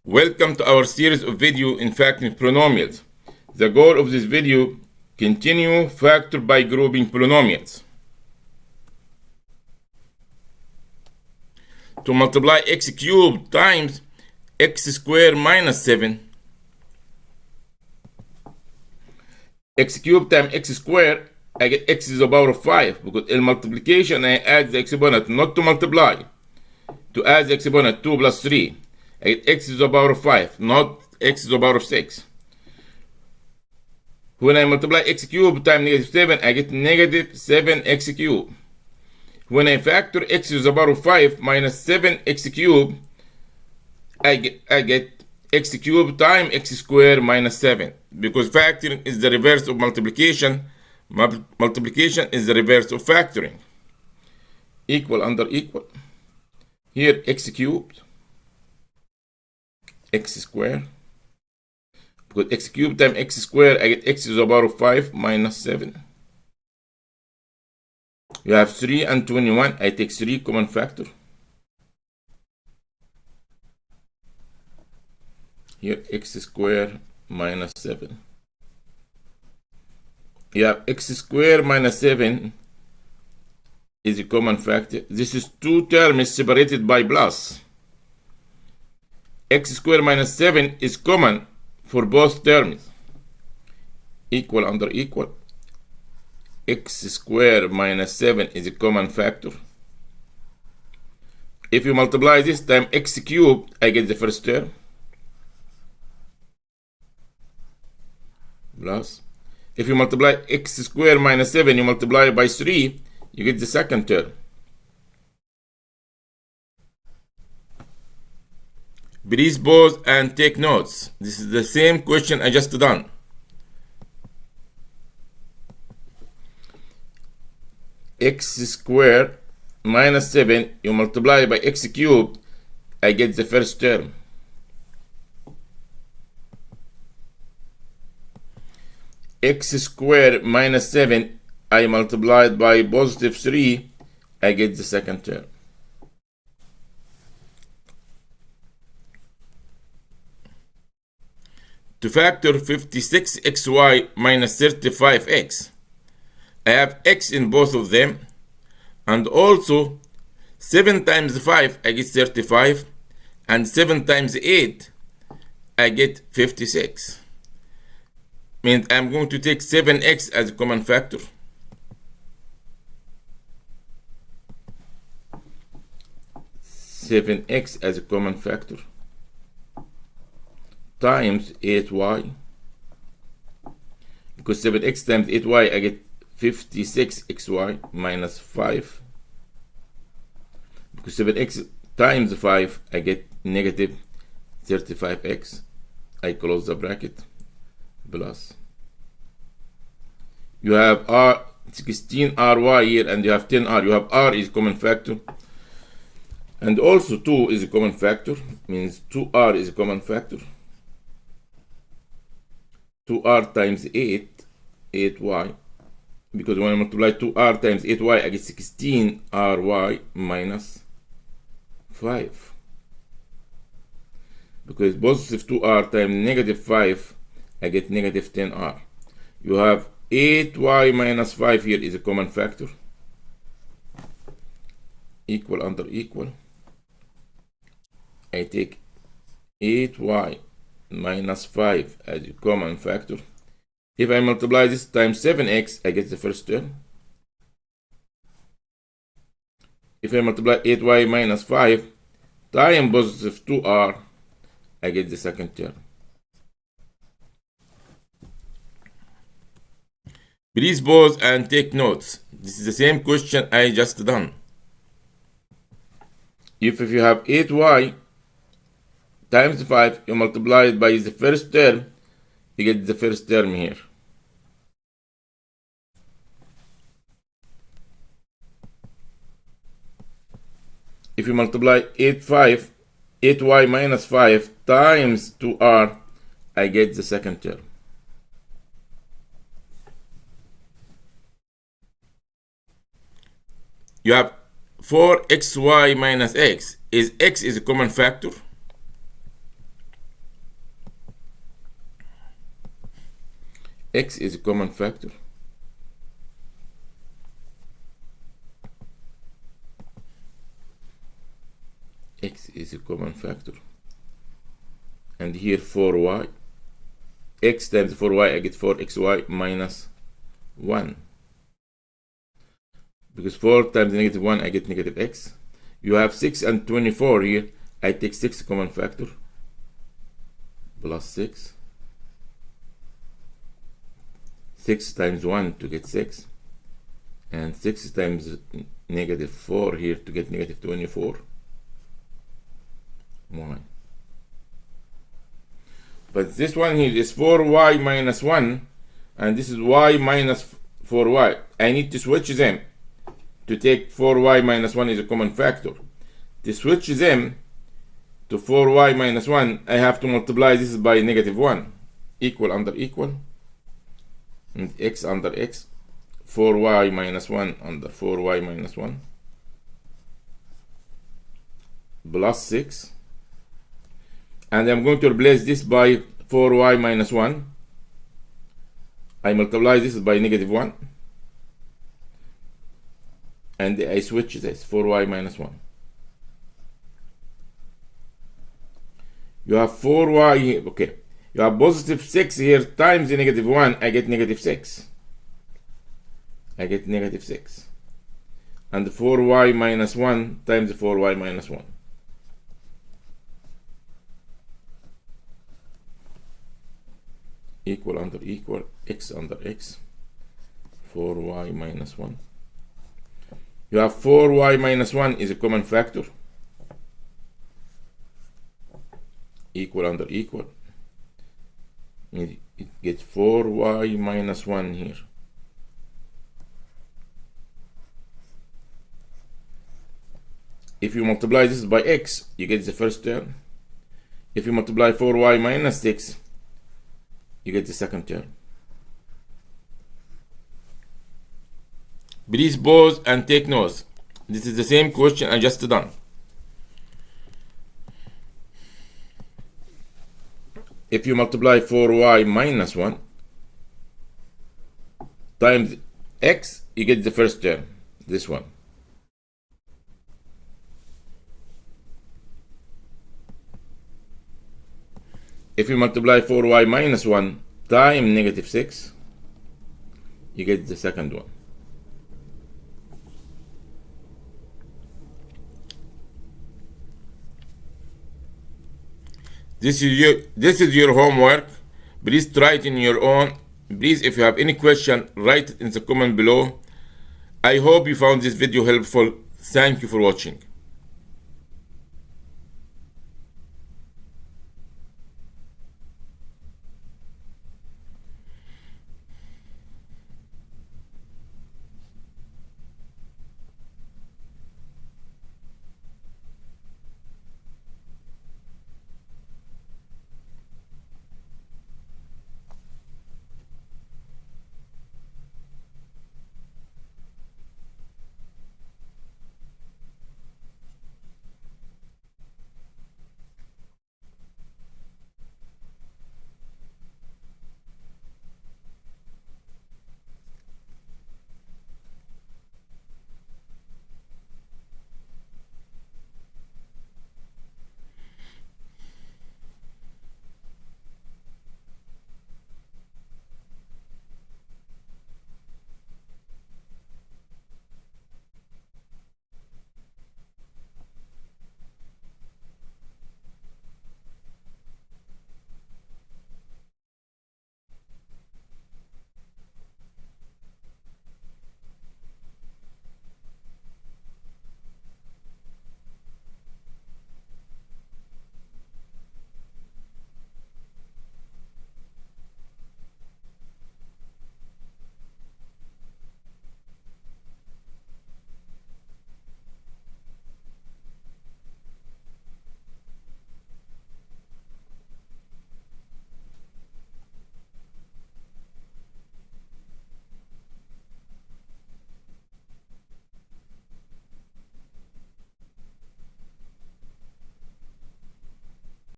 Welcome to our series of video in factoring polynomials. The goal of this video, continue factor by grouping polynomials. To multiply x cubed times x squared minus 7. X cubed times x squared, I get x to the power of 5 because in multiplication I add the exponent, not to multiply. To add the exponent 2 plus 3. I get x to the power of 5, not x to the power of 6. When I multiply x cubed times negative 7, I get negative 7x cubed. When I factor x to the power of 5 minus 7x cubed, I get x cubed times x squared minus 7. Because factoring is the reverse of multiplication. Multiplication is the reverse of factoring. Equal under equal. Here x cubed, x squared. Because x cubed times x squared, I get x to the power of 5 minus 7. You have 3 and 21. I take 3 common factor. Here x squared minus 7. You have x squared minus 7 is a common factor. This is two terms separated by plus. X squared minus 7 is common for both terms. Equal under equal. X squared minus 7 is a common factor. If you multiply this times x cubed, I get the first term. Plus. If you multiply x squared minus 7, you multiply by 3, you get the second term. Please pause and take notes. This is the same question I just done. X squared minus 7, you multiply by x cubed, I get the first term. X squared minus 7, I multiplied by positive 3, I get the second term. To factor 56xy minus 35x, I have x in both of them, and also 7 times 5 I get 35, and 7 times 8 I get 56. Means I'm going to take 7x as a common factor. (7x) as a common factor times 8y, because 7x times 8y I get 56xy minus 5, because 7x times 5 I get negative 35x. I close the bracket. Plus. You have r 16ry here, and you have 10r. You have r is common factor, and also 2 is a common factor. Means 2r is a common factor. 2r times 8, 8y. Because when I multiply 2r times 8y, I get 16ry minus 5. Because positive 2r times negative 5, I get negative 10r. You have 8y minus 5 here is a common factor. Equal under equal. I take 8y minus 5 as a common factor. If I multiply this times 7x, I get the first term. If I multiply 8y minus 5 times positive 2r, I get the second term. Please pause and take notes. This is the same question I just done. If you have 8y times 5, you multiply it by the first term, you get the first term here. If you multiply 8y minus 5 times 2r, I get the second term. You have 4xy minus x. X is a common factor. X is a common factor. X is a common factor. And here 4y. X times 4y, I get 4xy minus 1. Because 4 times negative 1, I get negative x. You have 6 and 24 here. I take 6 common factor. Plus 6. 6 times 1 to get 6. And 6 times negative 4 here to get negative 24. Y. But this one here is 4y minus 1. And this is y minus 4y. I need to switch them. To take 4y minus 1 is a common factor. To switch them to 4y minus 1, I have to multiply this by negative 1. Equal under equal. And x under x. 4y minus 1 under 4y minus 1. Plus 6. And I'm going to replace this by 4y minus 1. I multiply this by negative 1. And I switch this, 4y minus 1. You have 4y here, okay. You have positive 6 here times the negative 1, I get negative 6. I get negative 6. And 4y minus 1 times 4y minus 1. Equal under equal, x under x, 4y minus 1. You have 4y minus 1 is a common factor. Equal under equal. It gets 4y minus 1 here. If you multiply this by x, you get the first term. If you multiply 4y minus 6, you get the second term. Please pause and take notes. This is the same question I just done. If you multiply 4y minus 1 times x, you get the first term, this one. If you multiply 4y minus 1 times negative 6, you get the second one. This is your homework. Please try it in your own. Please, if you have any question, write it in the comment below. I hope you found this video helpful. Thank you for watching.